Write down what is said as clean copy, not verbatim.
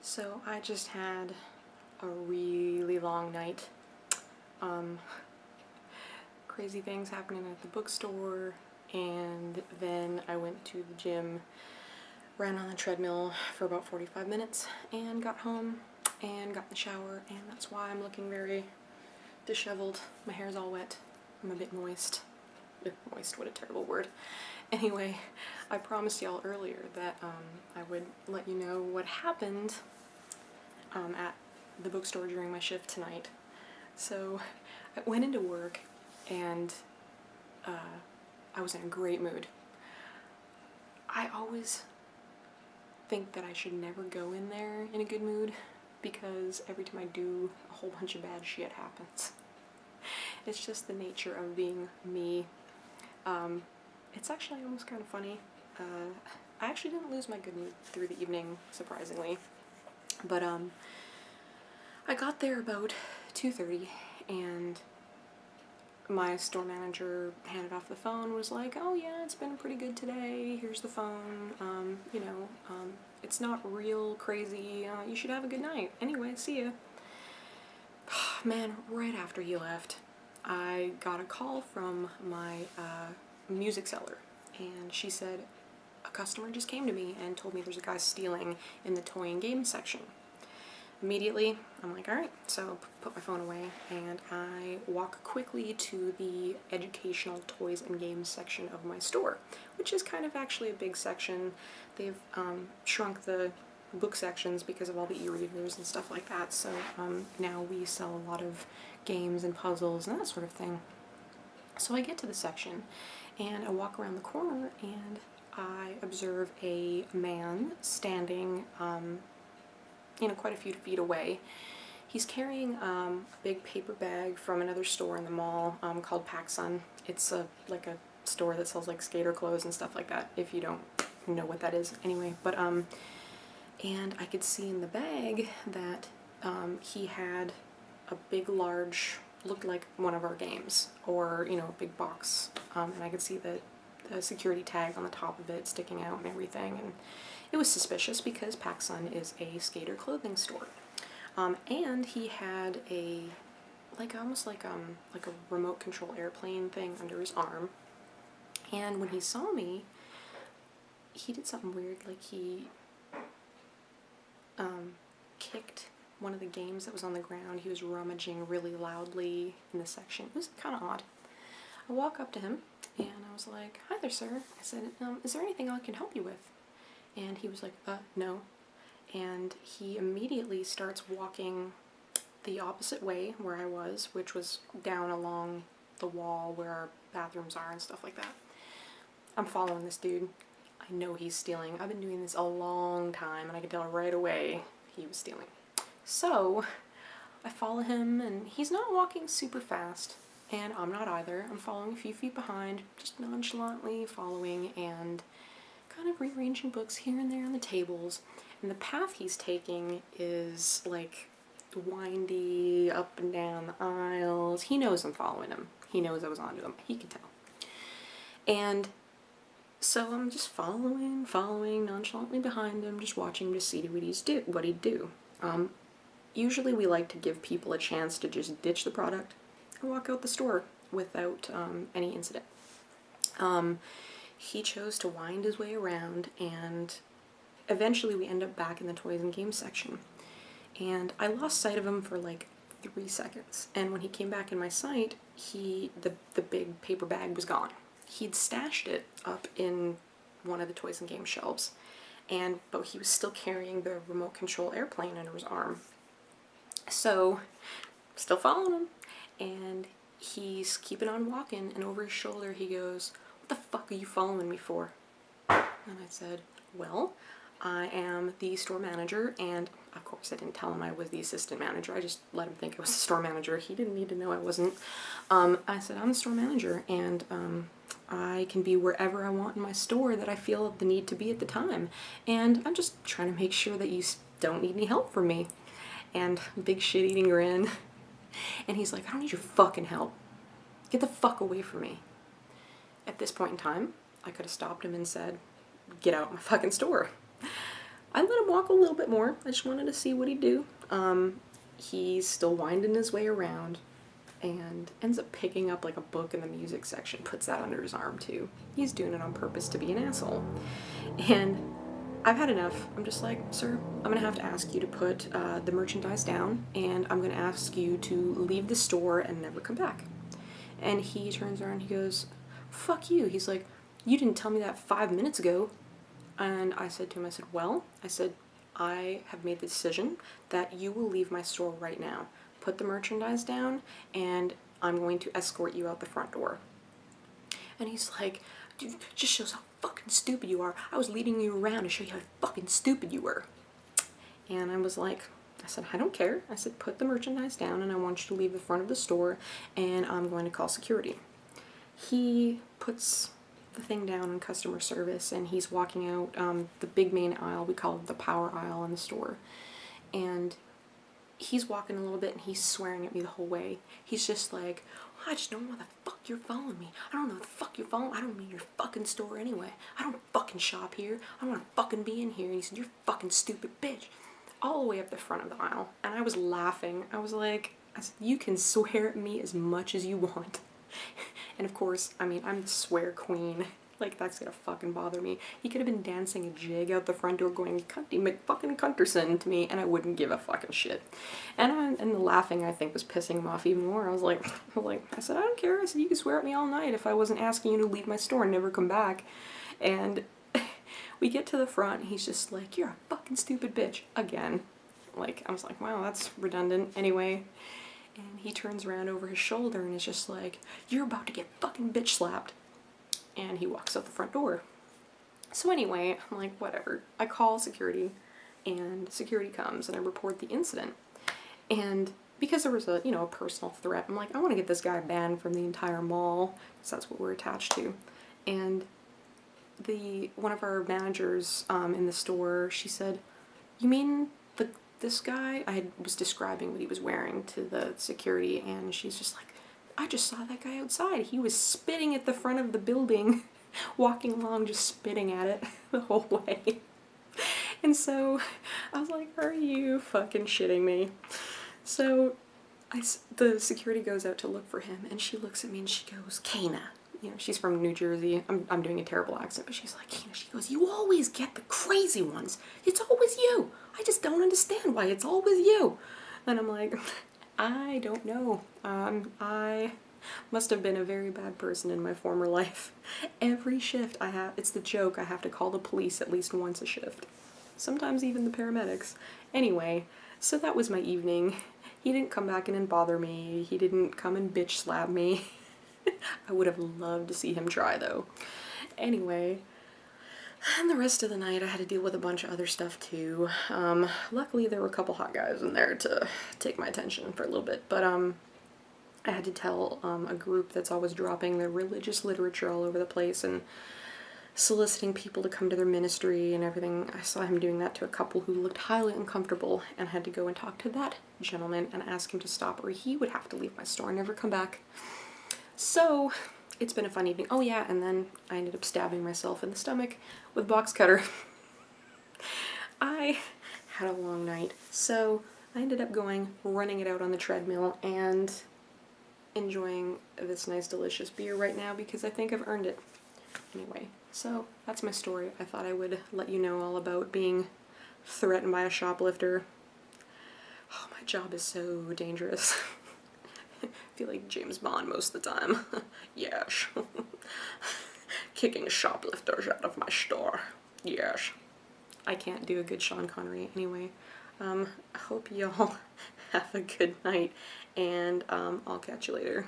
So I just had a really long night. Crazy things happening at the bookstore, and then I went to the gym, ran on the treadmill for about 45 minutes, and got home and got in the shower, and that's why I'm looking very disheveled. My hair's all wet. I'm a bit moist. Moist, what a terrible word. Anyway, I promised y'all earlier that I would let you know what happened at the bookstore during my shift tonight. So I went into work and I was in a great mood. I always think that I should never go in there in a good mood because every time I do, a whole bunch of bad shit happens. It's just the nature of being me. It's actually almost kind of funny. I actually didn't lose my good mood through the evening, surprisingly. But I got there about 2:30 and my store manager handed off the phone, was like, oh yeah, it's been pretty good today, here's the phone, it's not real crazy, you should have a good night. Anyway, see ya. Man, right after he left, I got a call from my music seller, and she said a customer just came to me and told me there's a guy stealing in the toy and game section. Immediately, I'm like, alright, so put my phone away, and I walk quickly to the educational toys and games section of my store, which is kind of actually a big section. They've shrunk the book sections because of all the e-readers and stuff like that, so now we sell a lot of games and puzzles and that sort of thing. So I get to the section, and I walk around the corner, and I observe a man standing quite a few feet away. He's carrying a big paper bag from another store in the mall called PacSun. It's like a store that sells like skater clothes and stuff like that, if you don't know what that is. Anyway, but and I could see in the bag that he had a big, large, looked like one of our games, or a big box, and I could see the security tag on the top of it sticking out and everything, and it was suspicious because PacSun is a skater clothing store. And he had almost like a remote control airplane thing under his arm. And when he saw me, he did something weird, like he kicked one of the games that was on the ground. He was rummaging really loudly in the section. It was kind of odd. I walk up to him and I was like, hi there, sir. I said, is there anything I can help you with? And he was like, no. And he immediately starts walking the opposite way where I was, which was down along the wall where our bathrooms are and stuff like that. I'm following this dude. I know he's stealing. I've been doing this a long time, and I could tell right away he was stealing. So I follow him, and he's not walking super fast, and I'm not either. I'm following a few feet behind, just nonchalantly following, and kind of rearranging books here and there on the tables, and the path he's taking is like windy, up and down the aisles. He knows I'm following him. He knows I was onto him. He can tell. And so I'm just following nonchalantly behind him, just watching to see what he'd do. Usually we like to give people a chance to just ditch the product and walk out the store without any incident. He chose to wind his way around, and eventually we end up back in the toys and games section. And I lost sight of him for like 3 seconds, and when he came back in my sight, the big paper bag was gone. He'd stashed it up in one of the toys and games shelves, but he was still carrying the remote control airplane under his arm. So, still following him, and he's keeping on walking, and over his shoulder he goes, what the fuck are you following me for? And I said, well, I am the store manager, and of course I didn't tell him I was the assistant manager. I just let him think I was the store manager. He didn't need to know I wasn't. I said, I'm the store manager, and I can be wherever I want in my store that I feel the need to be at the time, and I'm just trying to make sure that you don't need any help from me. And big shit-eating grin. And he's like, I don't need your fucking help. Get the fuck away from me. At this point in time, I could have stopped him and said, get out of my fucking store. I let him walk a little bit more. I just wanted to see what he'd do. He's still winding his way around and ends up picking up like a book in the music section, puts that under his arm too. He's doing it on purpose to be an asshole. And I've had enough. I'm just like, sir, I'm gonna have to ask you to put the merchandise down, and I'm gonna ask you to leave the store and never come back. And he turns around and he goes, fuck you. He's like, you didn't tell me that 5 minutes ago. And I said to him, I said, well, I have made the decision that you will leave my store right now. Put the merchandise down, and I'm going to escort you out the front door. And he's like, dude, it just shows how fucking stupid you are. I was leading you around to show you how fucking stupid you were. And I was like, I said, I don't care. I said, put the merchandise down, and I want you to leave the front of the store, and I'm going to call security. He puts the thing down in customer service, and he's walking out the big main aisle. We call it the power aisle in the store. And he's walking a little bit, and he's swearing at me the whole way. He's just like, I just don't know why the fuck you're following me. I don't know what the fuck you're following. I don't mean your fucking store anyway. I don't fucking shop here. I don't want to fucking be in here. And he said, you're fucking stupid bitch. All the way up the front of the aisle. And I was laughing. I said, you can swear at me as much as you want. And of course, I mean, I'm the swear queen. Like, that's gonna fucking bother me. He could have been dancing a jig out the front door going, Cunty McFucking Cunterson to me, and I wouldn't give a fucking shit. And the laughing, I think, was pissing him off even more. I said, I don't care. I said, you can swear at me all night if I wasn't asking you to leave my store and never come back. And we get to the front, and he's just like, you're a fucking stupid bitch. Again. Like, I was like, wow, that's redundant. Anyway. And he turns around over his shoulder and is just like, you're about to get fucking bitch slapped. And he walks out the front door. So anyway, I'm like, whatever. I call security, and security comes, and I report the incident. And because there was a personal threat, I'm like, I want to get this guy banned from the entire mall, because that's what we're attached to. And one of our managers in the store, she said, you mean this guy? I was describing what he was wearing to the security, and she's just like, I just saw that guy outside. He was spitting at the front of the building, walking along just spitting at it the whole way. And so I was like, are you fucking shitting me? So the security goes out to look for him, and she looks at me and she goes, Kyna. She's from New Jersey. I'm doing a terrible accent, but she's like, Kyna. She goes, you always get the crazy ones. It's always you. I just don't understand why it's always you. And I'm like, I don't know. I must have been a very bad person in my former life. Every shift it's the joke, I have to call the police at least once a shift. Sometimes even the paramedics. Anyway, so that was my evening. He didn't come back in and bother me. He didn't come and bitch slap me. I would have loved to see him try, though. Anyway, and the rest of the night I had to deal with a bunch of other stuff too. Luckily there were a couple hot guys in there to take my attention for a little bit, but I had to tell a group that's always dropping their religious literature all over the place and soliciting people to come to their ministry and everything. I saw him doing that to a couple who looked highly uncomfortable, and had to go and talk to that gentleman and ask him to stop, or he would have to leave my store and never come back. So it's been a fun evening. Oh yeah, and then I ended up stabbing myself in the stomach with a box cutter. I had a long night, so I ended up running it out on the treadmill, and enjoying this nice delicious beer right now because I think I've earned it. Anyway, so that's my story. I thought I would let you know all about being threatened by a shoplifter. Oh, my job is so dangerous. I feel like James Bond most of the time. Yes. Kicking shoplifters out of my store. Yes. I can't do a good Sean Connery anyway. I hope y'all have a good night, and I'll catch you later.